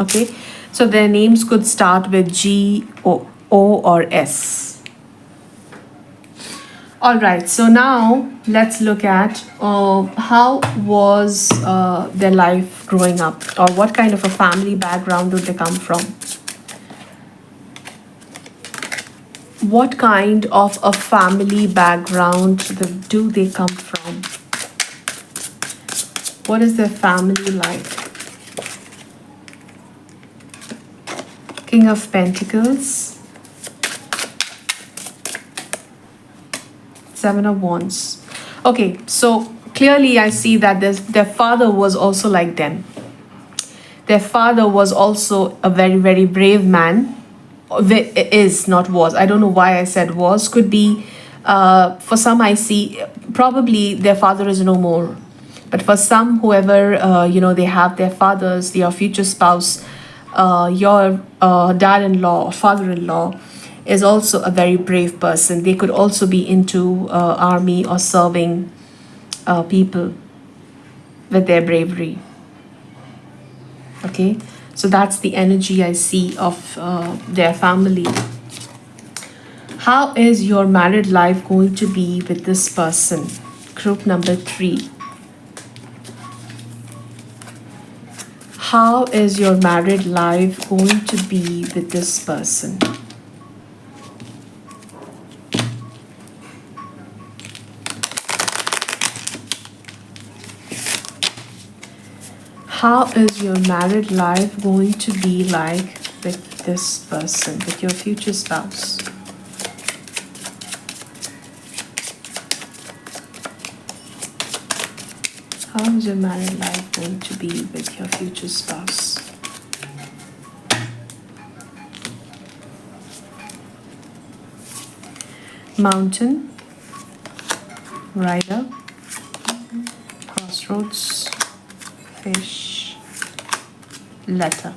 Okay, so their names could start with G, O or S. All right, so now let's look at how was their life growing up, or what kind of a family background do they come from? What kind of a family background do they come from? What is their family like? King of Pentacles, 7 of Wands. Okay, so clearly I see that their father was also like them. Their father was also a very, very brave man. Is, not was. I don't know why I said was. Could be, for some I see, probably their father is no more. But for some, whoever, they have their fathers, their future spouse, your dad-in-law or father-in-law is also a very brave person. They could also be into army or serving people with their bravery. Okay, so that's the energy I see of their family. How is your married life going to be with this person? Group number 3. How is your married life going to be with this person? How is your married life going to be like with this person, with your future spouse? How is your married life going to be with your future spouse? Mountain, rider, crossroads, fish, letter.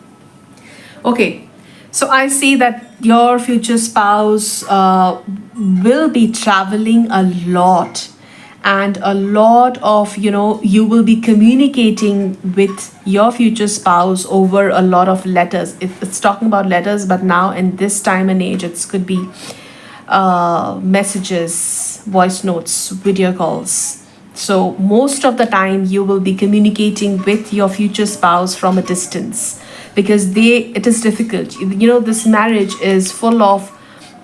Okay, so I see that your future spouse will be traveling a lot, and a lot of, you will be communicating with your future spouse over a lot of letters. It's talking about letters, but now in this time and age, it could be messages, voice notes, video calls. So most of the time you will be communicating with your future spouse from a distance, because it is difficult. This marriage is full of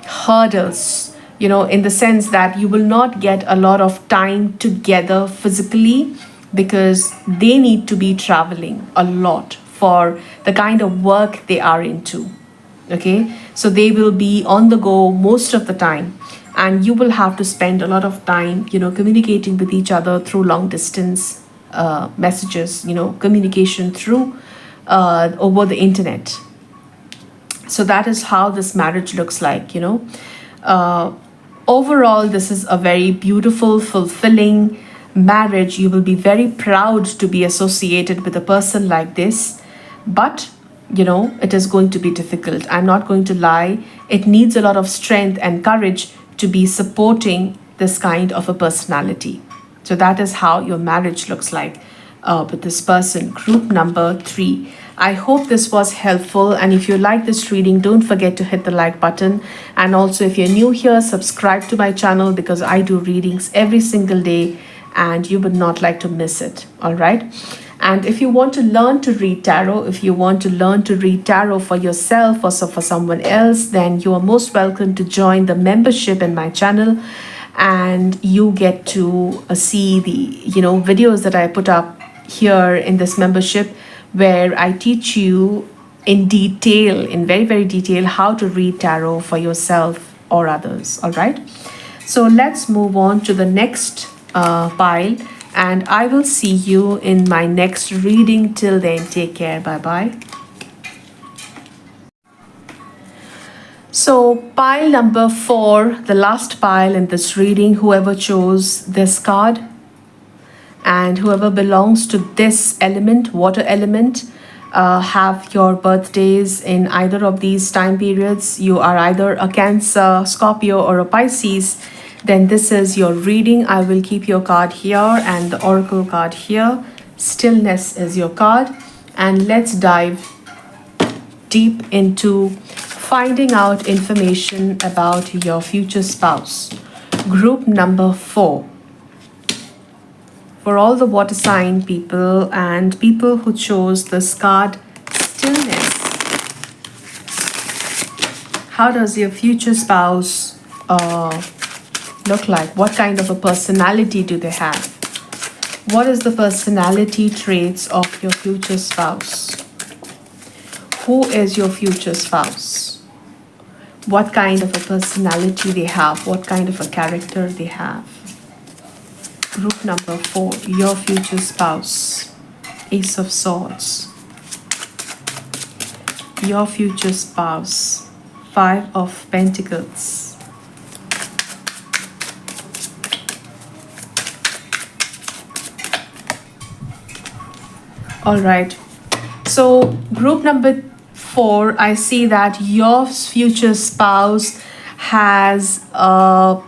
hurdles, in the sense that you will not get a lot of time together physically, because they need to be traveling a lot for the kind of work they are into. Okay, so they will be on the go most of the time, and you will have to spend a lot of time communicating with each other through long distance messages, communication through over the internet. So that is how this marriage looks like. Overall, this is a very beautiful, fulfilling marriage. You will be very proud to be associated with a person like this, but it is going to be difficult. I'm not going to lie. It needs a lot of strength and courage to be supporting this kind of a personality. So that is how your marriage looks like with this person. Group number 3. I hope this was helpful, and if you like this reading, don't forget to hit the like button. And also, if you're new here, subscribe to my channel, because I do readings every single day and you would not like to miss it. All right. And if you want to learn to read tarot, if you want to learn to read tarot for yourself or for someone else, then you are most welcome to join the membership in my channel, and you get to see the videos that I put up here in this membership, where I teach you in detail, in very, very detail, how to read tarot for yourself or others. All right. So let's move on to the next pile, and I will see you in my next reading. Till then, take care. Bye bye. So pile number 4, the last pile in this reading, whoever chose this card and whoever belongs to this element, water element, have your birthdays in either of these time periods, you are either a Cancer, Scorpio, or a Pisces, then this is your reading. I will keep your card here and the oracle card here. Stillness is your card. And let's dive deep into finding out information about your future spouse. Group number 4. For all the water sign people and people who chose this card, stillness. How does your future spouse look like? What kind of a personality do they have? What is the personality traits of your future spouse? Who is your future spouse? What kind of a personality they have? What kind of a character they have? Group number 4, your future spouse. Ace of Swords. Your future spouse. 5 of Pentacles. All right. So group number 4, I see that your future spouse has a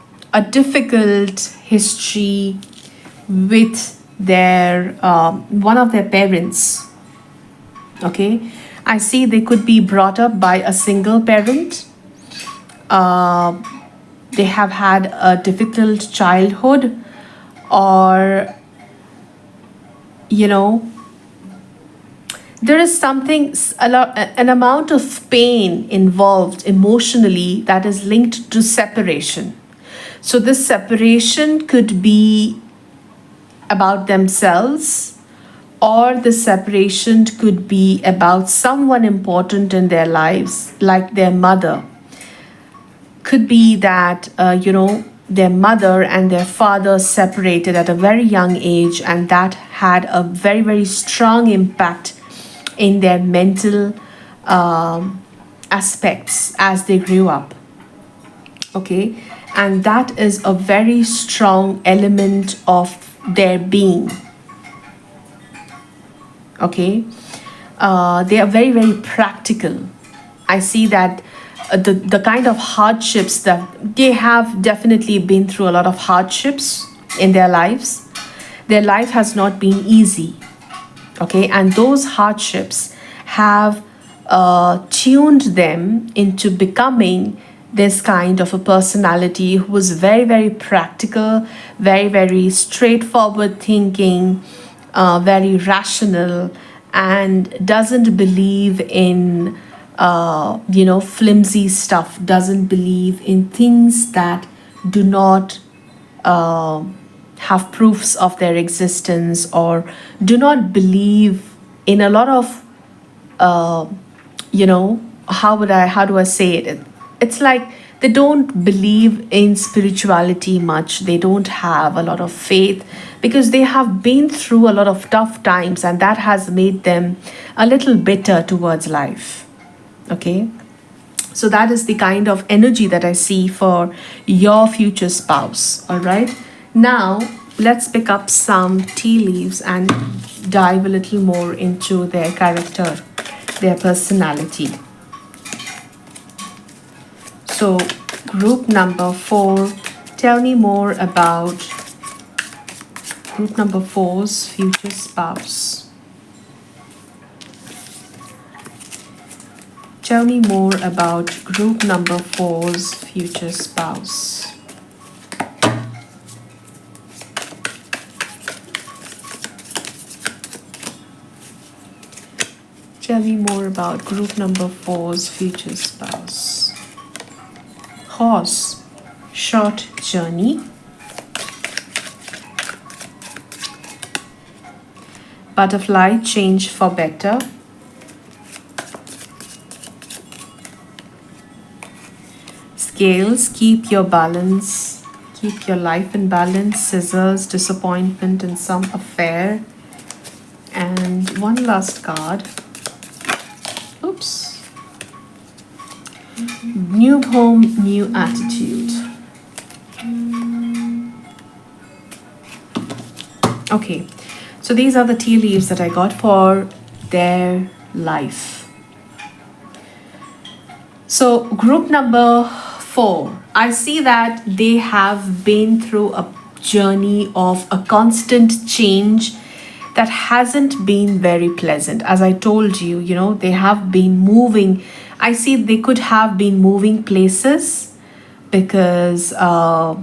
difficult history with their one of their parents. Okay, I see they could be brought up by a single parent. They have had a difficult childhood, or there is something, an amount of pain involved emotionally that is linked to separation. So this separation could be about themselves, or the separation could be about someone important in their lives, like their mother. Could be that their mother and their father separated at a very young age, and that had a very, very strong impact in their mental aspects as they grew up. Okay, and that is a very strong element of their being. Okay, they are very, very practical. I see that the kind of hardships that they have definitely been through a lot of hardships in their lives. Their life has not been easy. Okay, and those hardships have tuned them into becoming this kind of a personality who was very, very practical, very, very straightforward thinking, very rational, and doesn't believe in flimsy stuff, doesn't believe in things that do not have proofs of their existence, or do not believe in a lot of how do I say it? It's like they don't believe in spirituality much. They don't have a lot of faith because they have been through a lot of tough times, and that has made them a little bitter towards life. Okay, so that is the kind of energy that I see for your future spouse. All right, now let's pick up some tea leaves and dive a little more into their character, their personality. So, group number 4, tell me more about group number 4's future spouse. Tell me more about group number 4's future spouse. Tell me more about group number 4's future spouse. Horse, short journey. Butterfly, change for better. Scales, keep your balance, keep your life in balance. Scissors, disappointment in some affair. And one last card. Oops. New home, new attitude. Okay, so these are the tea leaves that I got for their life. So group number 4, I see that they have been through a journey of a constant change that hasn't been very pleasant. As I told you, they have been moving. I see they could have been moving places because of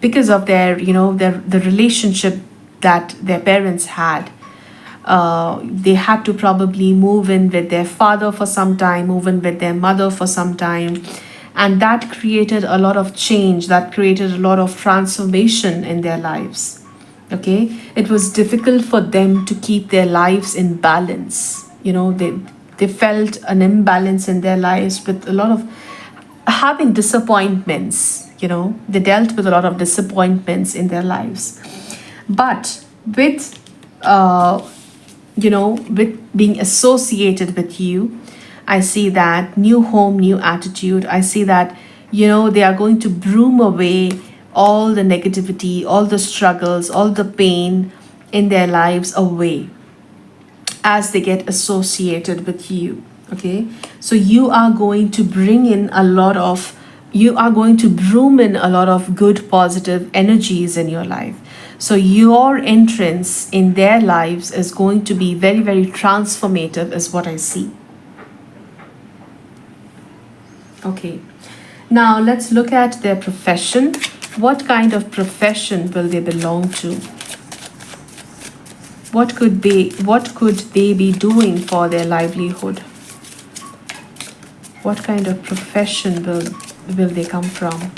their, the relationship that their parents had. They had to probably move in with their father for some time, move in with their mother for some time. And that created a lot of change, that created a lot of transformation in their lives. Okay, it was difficult for them to keep their lives in balance. They felt an imbalance in their lives with a lot of having disappointments. They dealt with a lot of disappointments in their lives. But with with being associated with you, I see that new home, new attitude. I see that they are going to broom away all the negativity, all the struggles, all the pain in their lives away as they get associated with you. Okay, so you are going to broom in a lot of good positive energies in your life. So your entrance in their lives is going to be very, very transformative, is what I see. Okay, now let's look at their profession. What kind of profession will they belong to? What could they be doing for their livelihood? What kind of profession will they come from?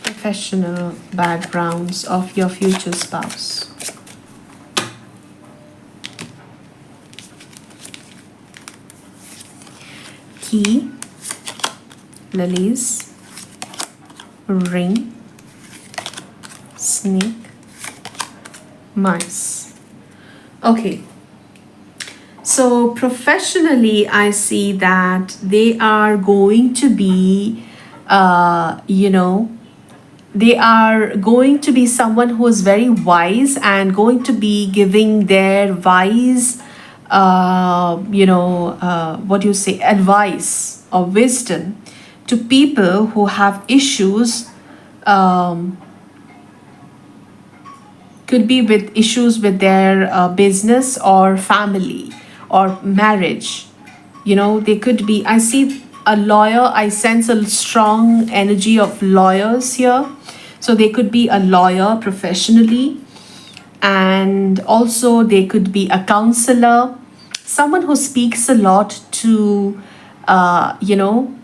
Professional backgrounds of your future spouse. Key, lilies, ring, snake, mice. Okay. So professionally, I see that they are going to be, they are going to be someone who is very wise and going to be giving their wise, what do you say, advice or wisdom to people who have issues. Could be with issues with their business or family or marriage. They could be, I see a lawyer, I sense a strong energy of lawyers here. So they could be a lawyer professionally, and also they could be a counselor, someone who speaks a lot to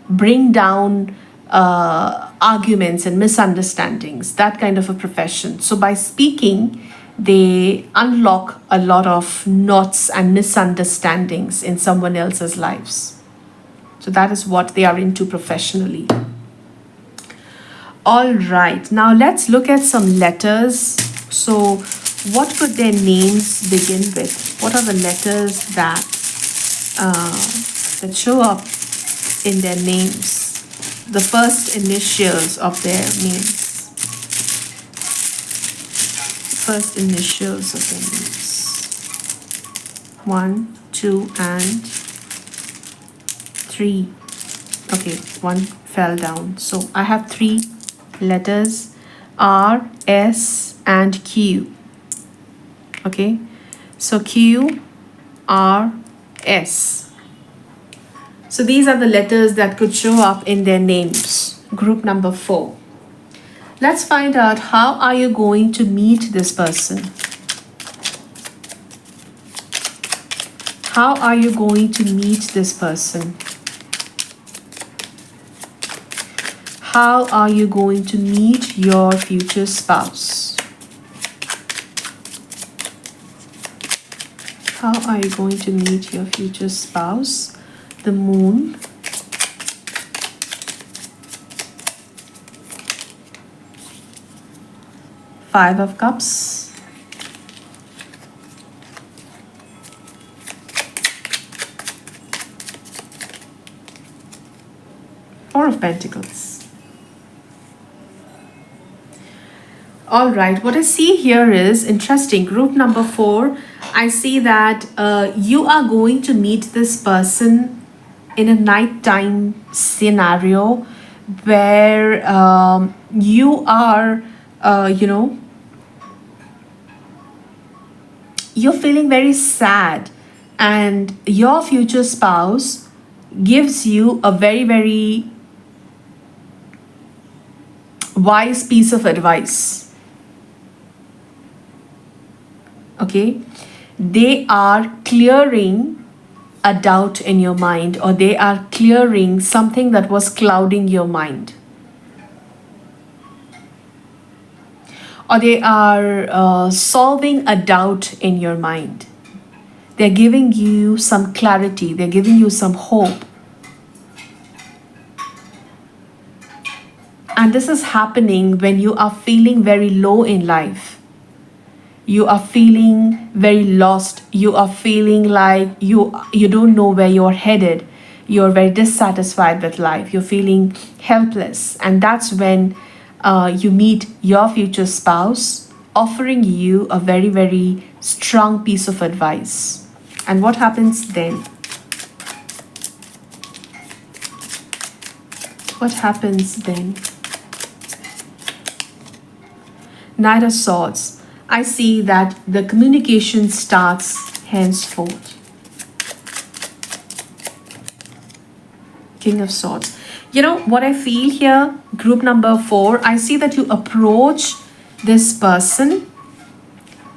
bring down arguments and misunderstandings, that kind of a profession. So by speaking, they unlock a lot of knots and misunderstandings in someone else's lives. So that is what they are into professionally. All right, now let's look at some letters. So what could their names begin with? What are the letters that show up in their names? The first initials of their names. First initials of their names. 1, 2, and 3. Okay, one fell down. So I have 3 letters, R, S, and Q. Okay, so Q, R, S. So these are the letters that could show up in their names. Group number 4. Let's find out, how are you going to meet this person? How are you going to meet this person? How are you going to meet your future spouse? How are you going to meet your future spouse? The Moon, Five of Cups, Four of Pentacles. All right, what I see here is interesting. Group number 4, I see that you are going to meet this person in a nighttime scenario where you are, you're feeling very sad, and your future spouse gives you a very, very wise piece of advice. Okay, they are clearing a doubt in your mind, or they are clearing something that was clouding your mind, or they are solving a doubt in your mind. They're giving you some clarity, they're giving you some hope. And this is happening when you are feeling very low in life. You are feeling very lost. You are feeling like you don't know where you're headed. You're very dissatisfied with life. You're feeling helpless. And that's when you meet your future spouse offering you a very, very strong piece of advice. And what happens then? What happens then? Knight of Swords. I see that the communication starts henceforth. King of Swords. You know what I feel here? Group number 4. I see that you approach this person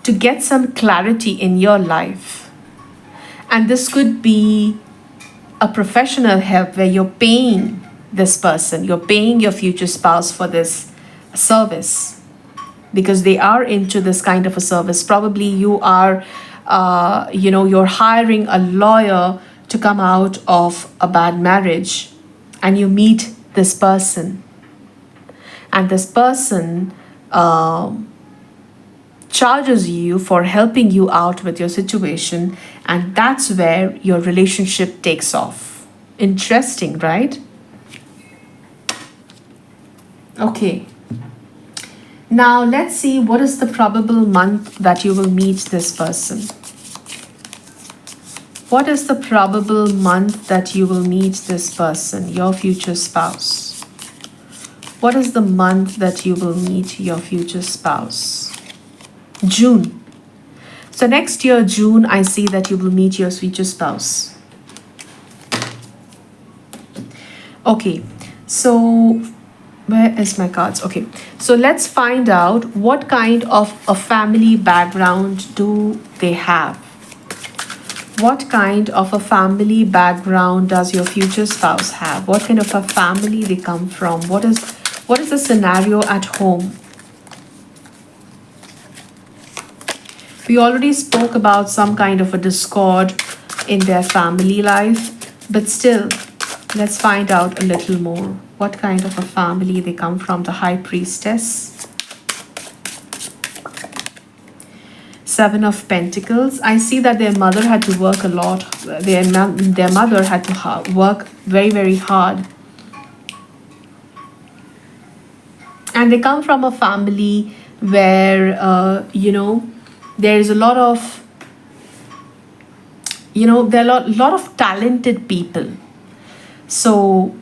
to get some clarity in your life. And this could be a professional help where you're paying this person. You're paying your future spouse for this service, because they are into this kind of a service. Probably you are, you're hiring a lawyer to come out of a bad marriage, and you meet this person, and this person charges you for helping you out with your situation, and that's where your relationship takes off. Interesting, right? Okay. Now let's see what is the probable month that you will meet this person. What is the probable month that you will meet this person, your future spouse? What is the month that you will meet your future spouse? June. So next year, June, I see that you will meet your future spouse. Okay, so where is my cards? Okay, so let's find out what kind of a family background do they have. What kind of a family background does your future spouse have? What kind of a family they come from? What is the scenario at home? We already spoke about some kind of a discord in their family life, but still, let's find out a little more. What kind of a family they come from? The High Priestess. Seven of Pentacles. I see that their mother had to work a lot. Their mother had to work very, very hard. And they come from a family where, there is a lot of, there are a lot of talented people. So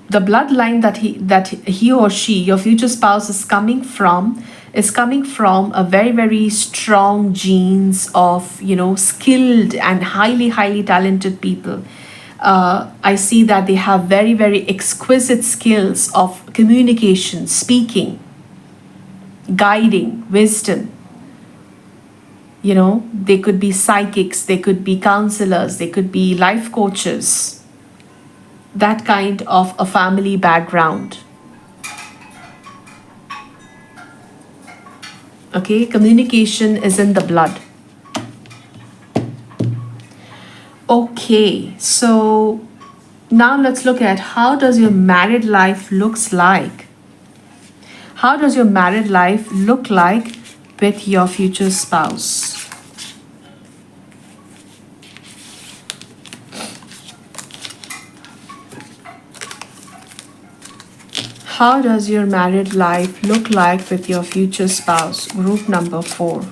the bloodline that he or she, your future spouse, is coming from a very, very strong genes of, skilled and highly, highly talented people. I see that they have very, very exquisite skills of communication, speaking, guiding, wisdom. They could be psychics, they could be counselors, they could be life coaches. That kind of a family background. Okay, communication is in the blood. Okay, so now let's look at how does your married life looks like. How does your married life look like with your future spouse? How does your married life look like with your future spouse? Group number 4.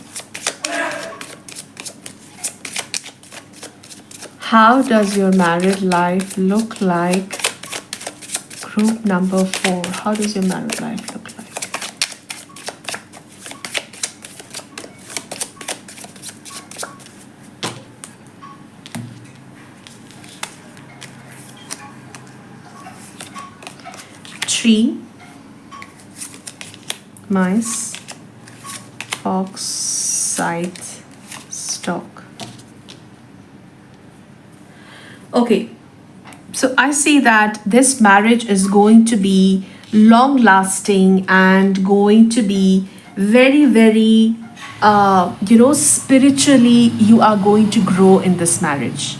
How does your married life look like? Group number 4. How does your married life look like? Tree, mice, fox, scythe, stock. Okay, so I see that this marriage is going to be long lasting and going to be very, very, spiritually, you are going to grow in this marriage.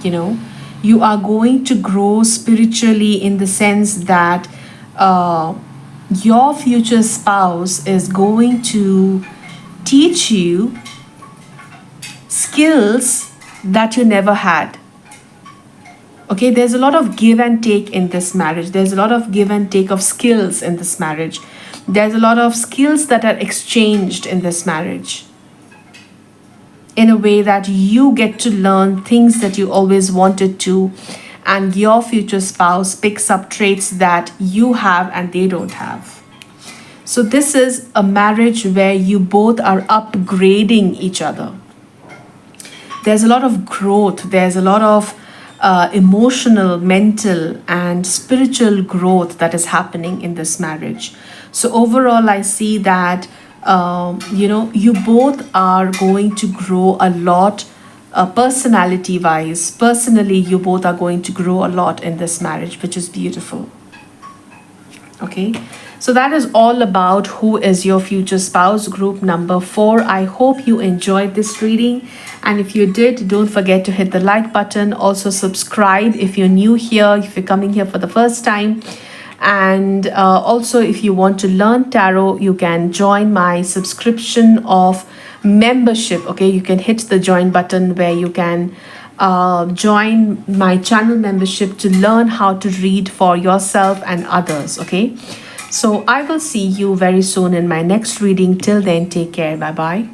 You are going to grow spiritually in the sense that your future spouse is going to teach you skills that you never had. Okay, there's a lot of give and take in this marriage. There's a lot of give and take of skills in this marriage. There's a lot of skills that are exchanged in this marriage, in a way that you get to learn things that you always wanted to, and your future spouse picks up traits that you have and they don't have. So this is a marriage where you both are upgrading each other. There's a lot of growth. There's a lot of emotional, mental, and spiritual growth that is happening in this marriage. So overall, I see that you both are going to grow a lot personality wise. Personally, you both are going to grow a lot in this marriage, which is beautiful. Okay, so that is all about who is your future spouse, group number 4. I hope you enjoyed this reading, and if you did, don't forget to hit the like button. Also subscribe if you're new here, if you're coming here for the first time. And also, if you want to learn tarot, you can join my subscription of membership. Okay, you can hit the join button where you can join my channel membership to learn how to read for yourself and others. Okay, so I will see you very soon in my next reading. Till then, take care. Bye bye.